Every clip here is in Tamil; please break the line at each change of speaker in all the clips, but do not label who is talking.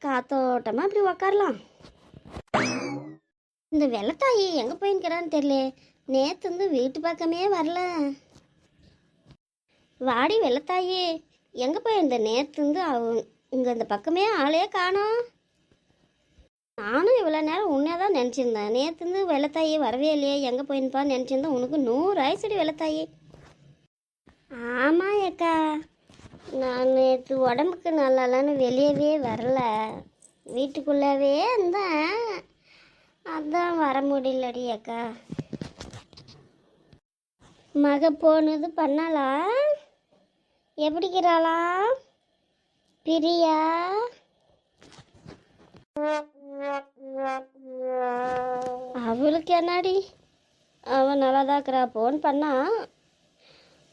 காத்தோட்டமாக இப்படி உக்காரலாம். இந்த வெள்ளத்தாயி எங்கே போயின்னுக்கிறான்னு தெரியல. நேற்று வந்து வீட்டு பக்கமே வரல. வாடி வெள்ளத்தாயி, எங்கே போயிருந்த? நேற்று வந்து இங்கே இந்த பக்கமே ஆளே காணோம். நானும் இவ்வளோ நேரம் உன்னே தான் நினச்சிருந்தேன். நேற்று வந்து வெள்ளத்தாயி வரவே இல்லையே, எங்கே போயிருப்பான்னு நினச்சிருந்தேன். உனக்கு 100 ஆயிடுச்சுடி வெள்ளத்தாயி. ஆமாம் ஏக்கா, நான் நேற்று உடம்புக்கு நல்லாலான்னு வெளியவே வரல, வீட்டுக்குள்ளவே இருந்தேன். அதான் வர முடியலடி அக்கா. மக போனது பண்ணாளா? எப்படிக்கிறாளா பிரியா? அவளுக்கு என்னடி, அவன் நல்லாதான் இருக்கிறா. ஃபோன் பண்ணா,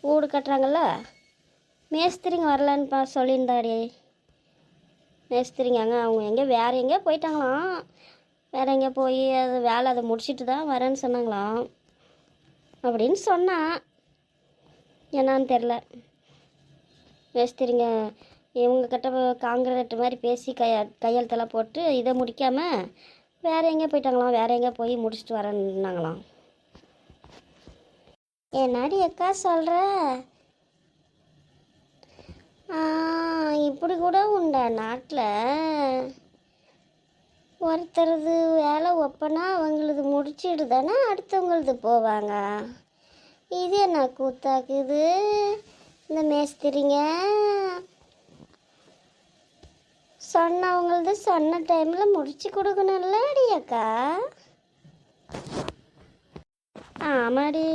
வீடு கட்டுறாங்கல்ல, மேஸ்திரிங்க வரலன்னு சொல்லியிருந்தாடி. மேஸ்திரிங்க அவங்க எங்கே வேறு எங்கேயோ போயிட்டாங்களாம். வேறு எங்கேயோ போய் அது வேலை அதை முடிச்சுட்டு தான் வரேன்னு சொன்னாங்களாம் அப்படின்னு சொன்னான். என்னான்னு தெரில. மேஸ்திரிங்க இவங்கக்கிட்ட காங்கிரீட் மாதிரி பேசி கையெழுத்தெல்லாம் போட்டு இதை முடிக்காமல் வேறு எங்கேயோ போயிட்டாங்களாம். வேறு எங்கேயோ போய் முடிச்சுட்டு வரேன்னாங்களாம். என்னடி அக்கா சொல்கிற? இப்படி கூட உண்டா நாட்டில்? ஒருத்தரது வேலை ஒப்பனா அவங்களது முடிச்சிட்டு தானே அடுத்தவங்களது போவாங்க. இது என்ன கூத்தாக்குது இந்த மேஸ்திரிங்க? சொன்னவங்களது சொன்ன டைமில் முடிச்சு கொடுக்கணும்ல அடி அக்கா. ஆமாடி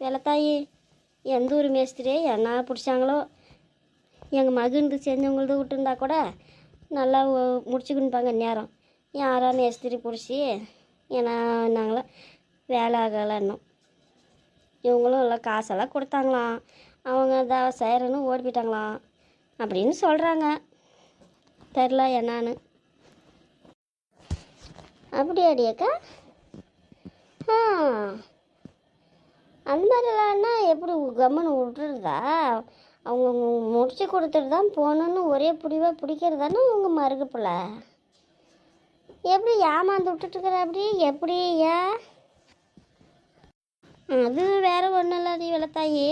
வெள்ளத்தாயி, எந்த ஒரு மேஸ்திரியே என்ன பிடிச்சாங்களோ, எங்கள் மகந்து செஞ்சவங்களது விட்டுருந்தா கூட நல்லா முடிச்சுக்கின்னுப்பாங்க நேரம். யாரோ மேஸ்திரி பிடிச்சி ஏன்னா நாங்களாம் வேலை ஆகலைன்னும். இவங்களும் எல்லாம் காசெல்லாம் கொடுத்தாங்களாம், அவங்க தான் செய்கிறன்னு ஓடி போயிட்டாங்களாம் அப்படின்னு சொல்கிறாங்க. தெரில என்னான்னு. அப்படியாடியாக்கா? அந்த மாதிரிலாம்னா எப்படி கம்முன்னு விட்டுருதா? அவங்க முடிச்சு கொடுத்துட்டு தான் போகணுன்னு ஒரே பிடிவாக பிடிக்கிறதானே உங்கள் மருகப்பில். எப்படி ஏமாந்து விட்டுட்டுருக்குற? அப்படி எப்படி? ஏன் அது வேறு ஒன்றும் இல்லாத வெள்ளத்தாயி,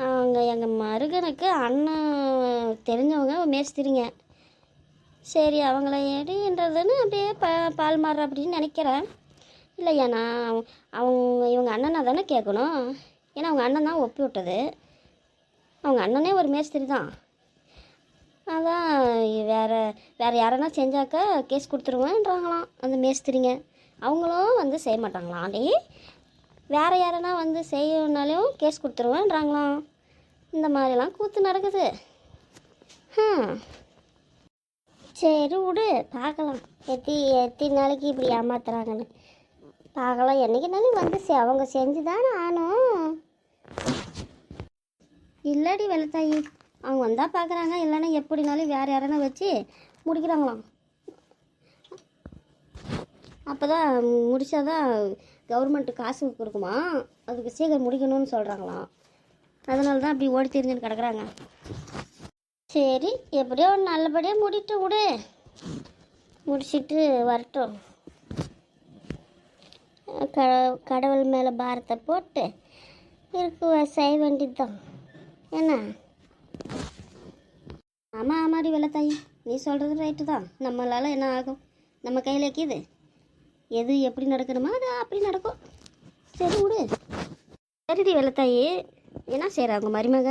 அவங்க எங்கள் மருகனுக்கு அண்ணன் தெரிஞ்சவங்க மேஸ்திரிங்க. சரி அவங்கள எப்படின்றதுன்னு அப்படியே பால் மாறுற அப்படின்னு நினைக்கிறேன். இல்லை ஏன்னா இவங்க அண்ணனை தானே கேட்கணும். ஏன்னா அவங்க அண்ணன் தான் ஒப்பி விட்டது. அவங்க அண்ணனே ஒரு மேஸ்திரி தான். அதான் வேறு யாரனா செஞ்சாக்கா கேஸ் கொடுத்துருவேன்றாங்களாம் அந்த மேஸ்திரிங்க. அவங்களும் வந்து செய்ய மாட்டாங்களாம். அடி வேறு யாரனா வந்து செய்யணுன்னாலும் கேஸ் கொடுத்துருவேன்றாங்களாம். இந்த மாதிரிலாம் கூத்து நடக்குது. சரி விடு, பார்க்கலாம் எத்தனை நாளைக்கு இப்படி ஏமாத்துறாங்கன்னு பார்க்கலாம். என்றைக்குனாலும் வந்து அவங்க செஞ்சு தானே ஆனும். இல்லடி வெள்ளத்தாயி, அவங்க வந்தால் பார்க்குறாங்க, இல்லைன்னா எப்படினாலும் வேறு யாரனா வச்சு முடிக்கிறாங்களாம். அப்போ தான் முடித்தாதான் கவர்மெண்ட்டு காசு கொடுக்குமா, அதுக்கு சீக்கிரம் முடிக்கணும்னு சொல்கிறாங்களாம். அதனால தான் அப்படி ஓடி தெரிஞ்சுன்னு கிடக்குறாங்க. சரி எப்படியோ நல்லபடியாக முடிட்டு விடு, முடிச்சுட்டு வரட்டும். கடவுள் மேலே பாரத்தை போட்டு செய்ய வேண்டியது தான் என்ன? ஆமாடி வெள்ளத்தாயி, நீ சொல்கிறது ரைட்டு தான். நம்மளால் என்ன ஆகும்? நம்ம கையில் வைக்கிது. எது எப்படி நடக்கணுமோ அது அப்படி நடக்கும். சரி விடு. சரிடி வெள்ளத்தாயி, என்ன செய்கிறாங்க மருமக?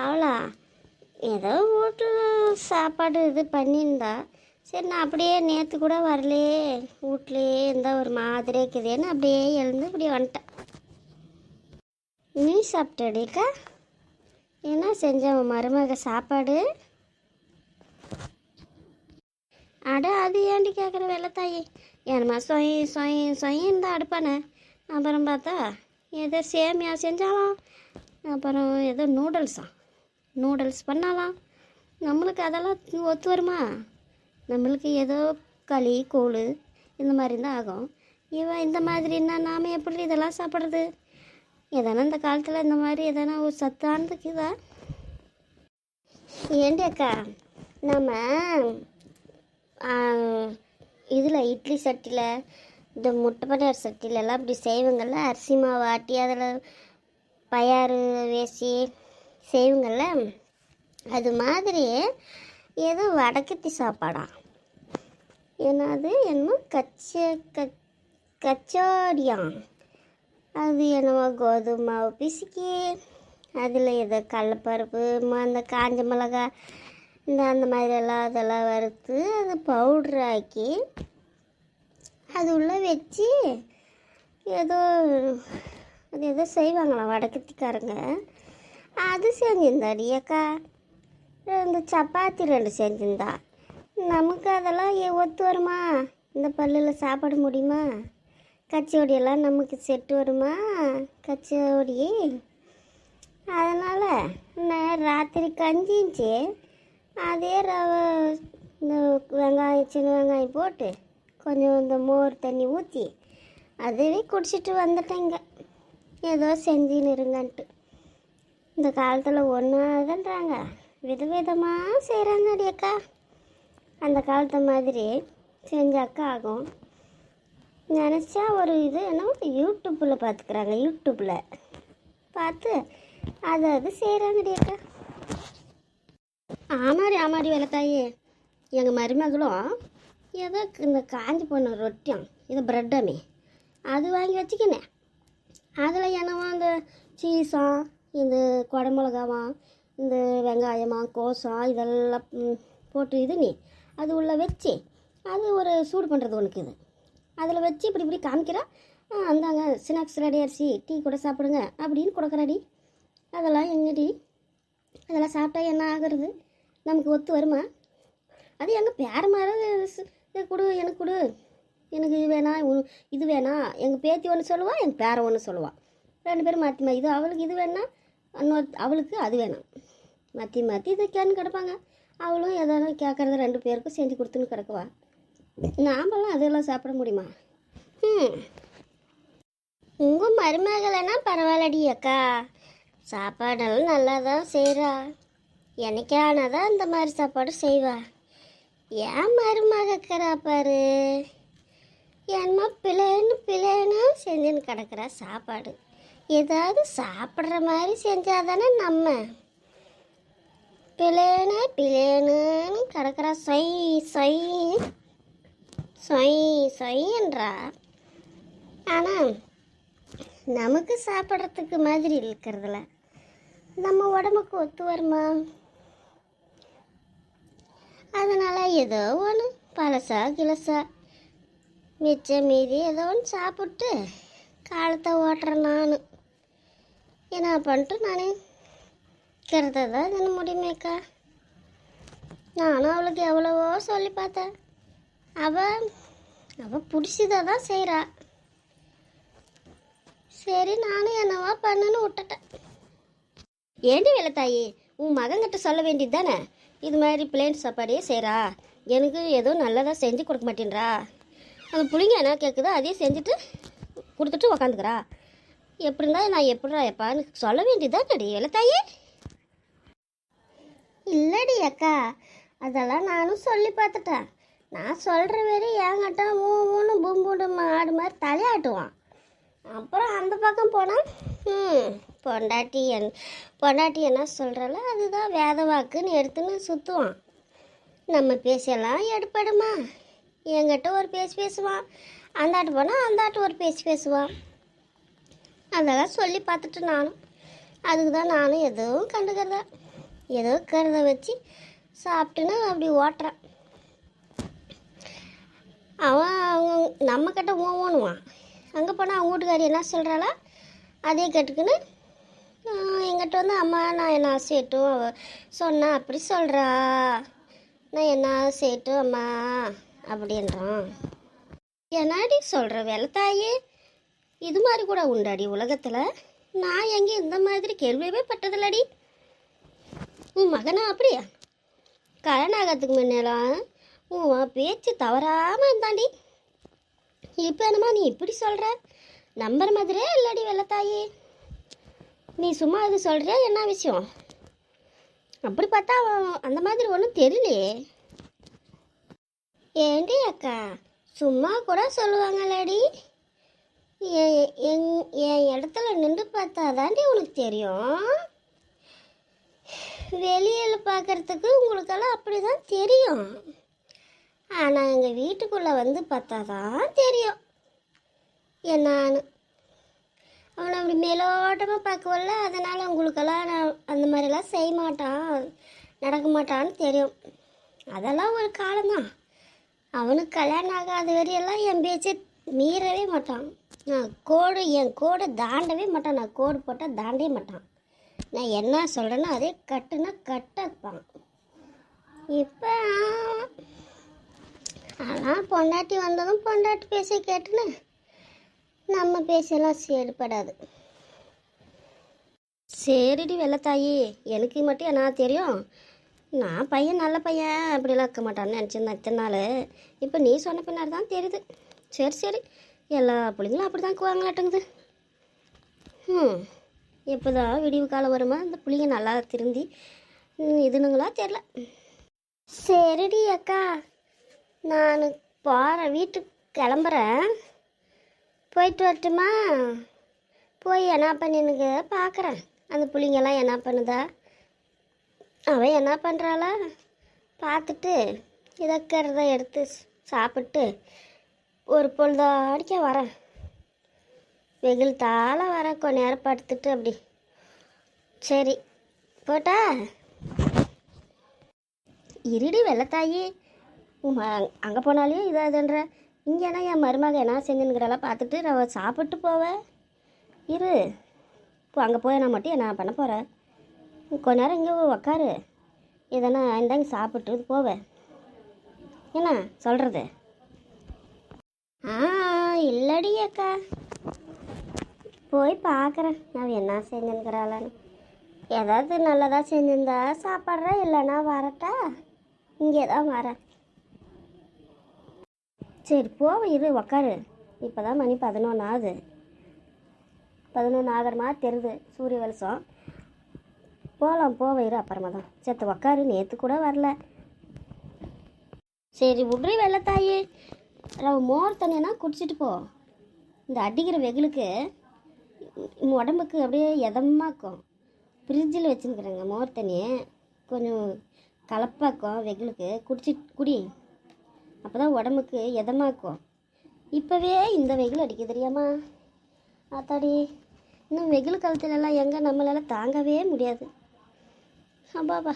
அவளா ஏதோ வீட்டு சாப்பாடு இது பண்ணியிருந்தா. சரி நான் அப்படியே நேற்று கூட வரலையே, வீட்லேயே இருந்தால் ஒரு மாதிரி இருக்குதுன்னு அப்படியே எழுந்து இப்படி வந்துட்டேன். நீ சாப்பிட்டடிக்கா? என்ன செஞ்ச மருமக சாப்பாடு? அட அது ஏண்டி கேட்குற வெள்ளத்தாயி? ஏன்மா சொயின்னு தான் அடுப்பானே. அப்புறம் பார்த்தா ஏதோ சேமியா செஞ்சாலாம், அப்புறம் ஏதோ நூடுல்ஸ் பண்ணாலாம். நம்மளுக்கு அதெல்லாம் ஒத்து வருமா? நம்மளுக்கு ஏதோ களி கூழ் இந்த மாதிரி தான் ஆகும். இவன் இந்த மாதிரின்னா நாம் எப்படி இதெல்லாம் சாப்பிட்றது? எதனா இந்த காலத்தில் இந்த மாதிரி எதனா ஒரு சத்தானதுக்குதா? ஏண்டி அக்கா, நம்ம இதில் இட்லி சட்டியில் இந்த முட்டை பணியார சட்டிலெல்லாம் இப்படி செய்வங்கள்ல, அரிசி மாவு ஆட்டி அதில் பயாறு வேசி செய்வங்கள்ல, அது மாதிரி ஏதோ வடக்கத்தி சாப்பாடா, என்னது என்னமோ கச்சோடியாம். அது என்னமோ கோதுமை மாவு பிசுக்கி அதில் ஏதோ கடலப்பருப்பு, அந்த காஞ்ச மிளகா, அந்த மாதிரியெல்லாம் அதெல்லாம் வறுத்து அது பவுட்ரு ஆக்கி அது உள்ளே வச்சு ஏதோ அது ஏதோ செய்வாங்களாம் வடக்கத்திக்காரங்க. அது செஞ்சிருந்தாடி அக்கா. 2 சப்பாத்தி 2 செஞ்சிருந்தா. நமக்கு அதெல்லாம் ஒத்து வருமா? இந்த பல்லில் சாப்பிட முடியுமா? கச்சோடியெல்லாம் நமக்கு செட்டு வருமா? கச்சோடி. அதனால் நான் ராத்திரி கஞ்சிச்சு அதே ரவை, இந்த வெங்காயம், சின்ன வெங்காயம் போட்டு கொஞ்சம் இந்த மோர் தண்ணி ஊற்றி அதுவே குடிச்சிட்டு வந்துட்டேங்க. ஏதோ செஞ்சுன்னு இருங்கன்ட்டு. இந்த காலத்தில் ஒன்றாதுன்றாங்க, விதவிதமாக செய்கிறாங்க அக்கா. அந்த காலத்து மாதிரி செஞ்சாக்கா ஆகும். நினச்சா ஒரு இது என்ன யூடியூப்பில் பார்த்துக்குறாங்க, யூடியூப்பில் பார்த்து அது செய்கிறாங்கடி அக்கா. ஆமாடி வெள்ளத்தாயே. எங்கள் மருமகளும் ஏதோ இந்த காஞ்சி போன ரொட்டியும் இது ப்ரெட்டாமே அது வாங்கி வச்சுக்கினேன். அதில் என்னவோ அந்த சீஸாம், இந்த குடமிளகாவாம், இந்த வெங்காயமாக கோசம் இதெல்லாம் போட்டு இது நீ அது உள்ளே வச்சு அது ஒரு சூடு பண்ணுறது ஒன்றுக்கு இது அதில் வச்சு இப்படி காமிக்கிறா. அந்தாங்க ஸ்நாக்ஸ் ரெடி அரிசி, டீ கூட சாப்பிடுங்க அப்படின்னு கொடுக்குறாடி. அதெல்லாம் எங்கடி? அதெல்லாம் சாப்பிட்டா என்ன ஆகுறது? நமக்கு ஒத்து வருமா? அது எங்கள் பேரமார கொடு, எனக்கு கொடு, எனக்கு இது வேணாம், இது வேணாம். எங்கள் பேத்தி ஒன்று சொல்லுவாள், எங்கள் பேரை ஒன்று சொல்லுவாள். 2 பேரும் மாற்றி இது அவளுக்கு இது வேணா, அவளுக்கு அது வேணாம். மாற்றி இதை கேன்னு கிடப்பாங்க. அவளும் எதாவது கேட்குறத 2 பேருக்கும் செஞ்சு கொடுத்துன்னு கிடக்குவா. நாமெல்லாம் அதெல்லாம் சாப்பிட முடியுமா? உங்கள் மருமகளைன்னா பரவாயில்லடி அக்கா, சாப்பாடெல்லாம் நல்லா தான் செய்கிறா. என்னைக்கானதான் இந்த மாதிரி சாப்பாடு செய்வா. ஏன் மருமகக்கிறா பாரு, என்னமோ பிள்ளைன்னு செஞ்சுன்னு கிடக்குறா சாப்பாடு. ஏதாவது சாப்பிட்ற மாதிரி செஞ்சாதானே நம்ம. பிளேன்னு கிடக்குறா. சொய்ன்றா. ஆனால் நமக்கு சாப்பிட்றதுக்கு மாதிரி இருக்கிறதுல நம்ம உடம்புக்கு ஒத்து வருமா? அதனால் ஏதோ ஒன்று பழசா கிளசா மிச்சம் மீதி ஏதோ ஒன்று சாப்பிட்டு காலத்தை ஓட்டுறேன். நான் என்ன பண்ணிட்டு நான் இருக்கிறதான் என்ன முடியுமேக்கா. நானும் அவளுக்கு எவ்வளவோ சொல்லி பார்த்தேன். அவள் பிடிச்சதை தான் செய்கிறா. சரி நானும் என்னவா பண்ணுன்னு விட்டுட்டேன். ஏண்டி வெள்ளத்தாயி, உன் மகன்கிட்ட சொல்ல வேண்டியது தானே, இது மாதிரி பிளேன் சாப்பாடே செய்கிறா, எனக்கு ஏதோ நல்லதாக செஞ்சு கொடுக்க மாட்டேன்றா. அந்த பிள்ளைங்க என்ன கேட்குதோ அதையே செஞ்சுட்டு கொடுத்துட்டு உக்காந்துக்கிறா. எப்படி இருந்தால் நான் எப்படிரா எப்பான்னு சொல்ல வேண்டியதானடி வெள்ளத்தாயி. இல்லடி அக்கா, அதெல்லாம் நானும் சொல்லி பார்த்துட்டேன். நான் சொல்கிற வரை என்கிட்ட மூணு பூம்பூண்டு ஆடு மாதிரி தலையாட்டுவான். அப்புறம் அந்த பக்கம் போனால் பொண்டாட்டி என்ன சொல்கிறாளோ அதுதான் வேத வாக்குன்னு எடுத்துன்னு சுற்றுவான். நம்ம பேசலாம் எடுப்படுமா? என்கிட்ட ஒரு பேசுவான், அந்தாட்டு போனால் அந்தாட்டு ஒரு பேசுவான். அதெல்லாம் சொல்லி பார்த்துட்டு நானும் அதுக்கு தான் நானும் எதுவும் கண்டுக்கிறதா, ஏதோ கருதை வச்சு சாப்பிட்டுன்னு அப்படி ஓட்டுறான். அவன் நம்மக்கிட்ட ஓணுவான். அங்கே போனால் அவங்க வீட்டுக்காரி என்ன சொல்கிறாளோ அதே கேட்டுக்குன்னு எங்கிட்ட வந்து அம்மா நான் என்ன செய்யட்டும், அவ சொன்னா அப்படி சொல்கிறா, நான் என்ன செய்யட்டும் அம்மா அப்படின்றான். என்னாடி சொல்கிற வெள்ளத்தாயே, இது மாதிரி கூட உண்டாடி உலகத்தில்? நான் எங்கே இந்த மாதிரி கேள்வியவே பட்டதில்லடி. உன் மகனா அப்படியா? கல்யாணம் ஆகிறதுக்கு முன்னெல்லாம் உன் பேச்சு தவறாமல் இருந்தாண்டி. இப்போ என்னம்மா நீ இப்படி சொல்கிற? நம்புற மாதிரியே இல்லடி வெள்ளத்தாயே. நீ சும்மா இது சொல்கிறியா என்ன விஷயம்? அப்படி பார்த்தா அவன் அந்த மாதிரி ஒன்றும் தெரியலையே. ஏண்டி அக்கா, சும்மா கூட சொல்லுவாங்களாடி, என் இடத்துல நின்று பார்த்தா தாண்டி உனக்கு தெரியும். வெளியில் பார்க்குறதுக்கு உங்களுக்கெல்லாம் அப்படி தான் தெரியும். ஆனால் எங்கள் வீட்டுக்குள்ளே வந்து பார்த்தா தான் தெரியும் என்னான்னு. அவனை அப்படி மேலோட்டமாக பார்க்கவில்ல, அதனால் உங்களுக்கெல்லாம் நான் அந்த மாதிரிலாம் செய்ய மாட்டான், நடக்க மாட்டான்னு தெரியும். அதெல்லாம் ஒரு காலம்தான். அவனுக்கு கல்யாணம் ஆகாத வரையெல்லாம் என் பேச்சை மீறவே மாட்டான். நான் என் கோடை தாண்டவே மாட்டான். நான் கோடு போட்டால் தாண்டவே மாட்டான். நான் என்ன சொல்கிறேன்னா அதே கட்டுனா கட்டப்பான். இப்போ ஆனால் பொண்டாட்டி வந்ததும் பொண்டாட்டி பேச கேட்டுன்னு நம்ம பேசலாம் செயல்படாது. சரிடி வெள்ளத்தாயி, எனக்கு மட்டும் என்ன தெரியும், நான் பையன் நல்ல பையன் அப்படிலாம் இருக்க மாட்டான்னு நினச்சிருந்தேன் இத்தனை நாள். இப்போ நீ சொன்ன பின்னாடி தான் தெரியுது. சரி சரி, எல்லா பிள்ளைங்களும் அப்படி தான் இருக்குவாங்களாட்டுங்குது. எப்போ தான் விடிவு காலம் வருமா இந்த பிள்ளைங்க நல்லா திருந்தி இதுனுங்களா தெரில. சரிடி அக்கா, நான் போகிறேன், வீட்டுக்கு கிளம்புறேன். போயிட்டு வரட்டுமா? போய் என்ன பண்ணினுங்க பார்க்குறேன். அந்த பிள்ளைங்கெல்லாம் என்ன பண்ணுதா, அவன் என்ன பண்ணுறாளா பார்த்துட்டு இதக்கிறத எடுத்து சாப்பிட்டு ஒரு பொழுதாடிக்க வரேன். வெயில் தாழ வர கொஞ்ச நேரம் படுத்துட்டு அப்படி. சரி போட்டா? இருடி வெள்ளத்தாயி, அங்கே போனாலே இதாதுன்ற, இங்கேனா என் மருமக என்ன செஞ்சுன்னுக்கிறலாம் பார்த்துட்டு நான் சாப்பிட்டு போவேன். இரு, இப்போ அங்கே போய் நான் மட்டும் என்ன பண்ண போகிறேன்? கொஞ்ச நேரம் இங்கே உக்காரு, எதனா இந்தாங்க சாப்பிட்டு போவேன். என்ன சொல்கிறது? இல்லடி அக்கா, போய் பார்க்குறேன் நான் என்ன செஞ்சுன்னுக்கிறாளான்னு. ஏதாவது நல்லதாக செஞ்சுருந்தா சாப்பிட்றேன், இல்லைன்னா வரட்டா, இங்கே தான் வரேன். சரி போவேன், இரு உக்காரு. இப்போ தான் மணி 11 ஆகுது. 11 ஆகிற மாதிரி தெரியுது சூரிய வெளிச்சம். போகலாம் போவேன், இரு அப்புறமா தான். சேர்த்து உக்காரு, நேற்று கூட வரல. சரி விட்ரி வெள்ளத்தாயி, மோர் தண்ணினா குடிச்சிட்டு போ. இந்த அடிக்கிற வெயிலுக்கு உடம்புக்கு அப்படியே இதமாக்கும். ஃப்ரிட்ஜில் வச்சுருக்குறேங்க மோர் தண்ணியை, கொஞ்சம் கலப்பாக்கும் வெயிலுக்கு. குடி, அப்போ தான் உடம்புக்கு இதமாக்கும். இப்போவே இந்த வெயில் அடிக்க தெரியாமா ஆத்தாடி, இன்னும் வெயில் காலத்துலலாம் எங்கே நம்மளால் தாங்கவே முடியாது. அப்பாப்பா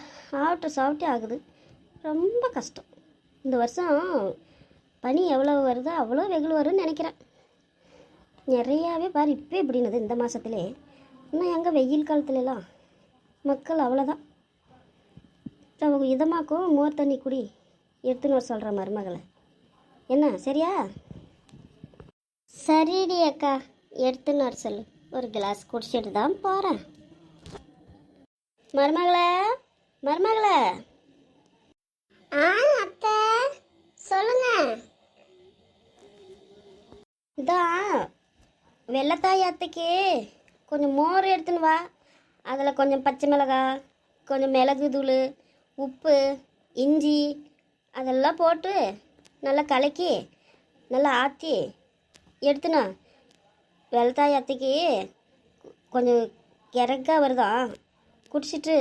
சாப்பிட்டே ஆகுது, ரொம்ப கஷ்டம். இந்த வருஷம் பனி எவ்வளோ வருதோ அவ்வளோ வெயில் வரும்னு நினைக்கிறேன். நிறையாவே பாரு இப்போ இப்படின்னது இந்த மாதத்துலே. இன்னும் எங்கள் வெயில் காலத்துலலாம் மக்கள் அவ்வளோதான். அவங்க இதமாக்கும் மோர் தண்ணி குடி, எடுத்துன்னு வர சொல்கிற மருமகளை. என்ன சரியா? சரிடி அக்கா, எடுத்துன்னு வர சொல்லு. ஒரு கிளாஸ் குடிச்சிட்டு தான் போகிறேன். மருமகளே. அத்தை சொல்லுங்க. இதான் வெள்ளத்தாய் அத்தைக்கு கொஞ்சம் மோர் எடுத்துன்னு வா. அதில் கொஞ்சம் பச்சை மிளகாய், கொஞ்சம் மிளகு தூள், உப்பு, இஞ்சி அதெல்லாம் போட்டு நல்லா கலக்கி நல்லா ஆற்றி எடுத்துனா. வெள்ளத்தாய் அத்தைக்கு கொஞ்சம் கிறக்கா வருதான், குடிச்சிட்டு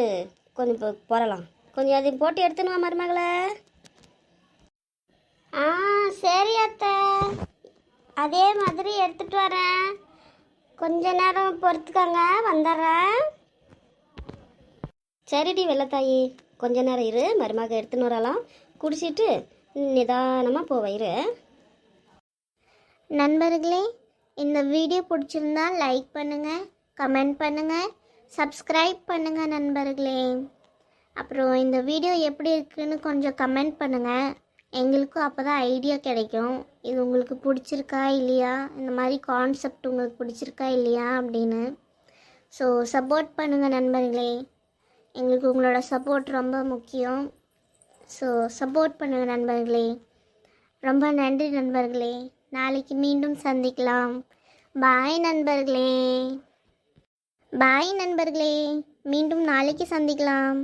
கொஞ்சம் போகலாம். கொஞ்சம் அதையும் போட்டு எடுத்துனுவா மருமகளே. சரி அத்தை, அதே மாதிரி எடுத்துகிட்டு வரேன். கொஞ்ச நேரம் பொறுத்துக்காங்க, வந்துடுறேன். சரிடி வெள்ளத்தாயி, கொஞ்ச நேரம் இரு, மருமக எடுத்துன்னு வரலாம். குடிச்சிட்டு நிதானமாக போவேன், இரு. நண்பர்களே, இந்த வீடியோ பிடிச்சிருந்தா லைக் பண்ணுங்கள், கமெண்ட் பண்ணுங்கள், சப்ஸ்கிரைப் பண்ணுங்கள் நண்பர்களே. அப்புறம் இந்த வீடியோ எப்படி இருக்குன்னு கொஞ்சம் கமெண்ட் பண்ணுங்கள். எங்களுக்கும் அப்போ தான் ஐடியா கிடைக்கும், இது உங்களுக்கு பிடிச்சிருக்கா இல்லையா, இந்த மாதிரி கான்செப்ட் உங்களுக்கு பிடிச்சிருக்கா இல்லையா அப்படின்னு. ஸோ சப்போர்ட் பண்ணுங்கள் நண்பர்களே, எங்களுக்கு உங்களோட சப்போர்ட் ரொம்ப முக்கியம். ஸோ சப்போர்ட் பண்ணுங்கள் நண்பர்களே. ரொம்ப நன்றி நண்பர்களே. நாளைக்கு மீண்டும் சந்திக்கலாம். பாய் நண்பர்களே. மீண்டும் நாளைக்கு சந்திக்கலாம்.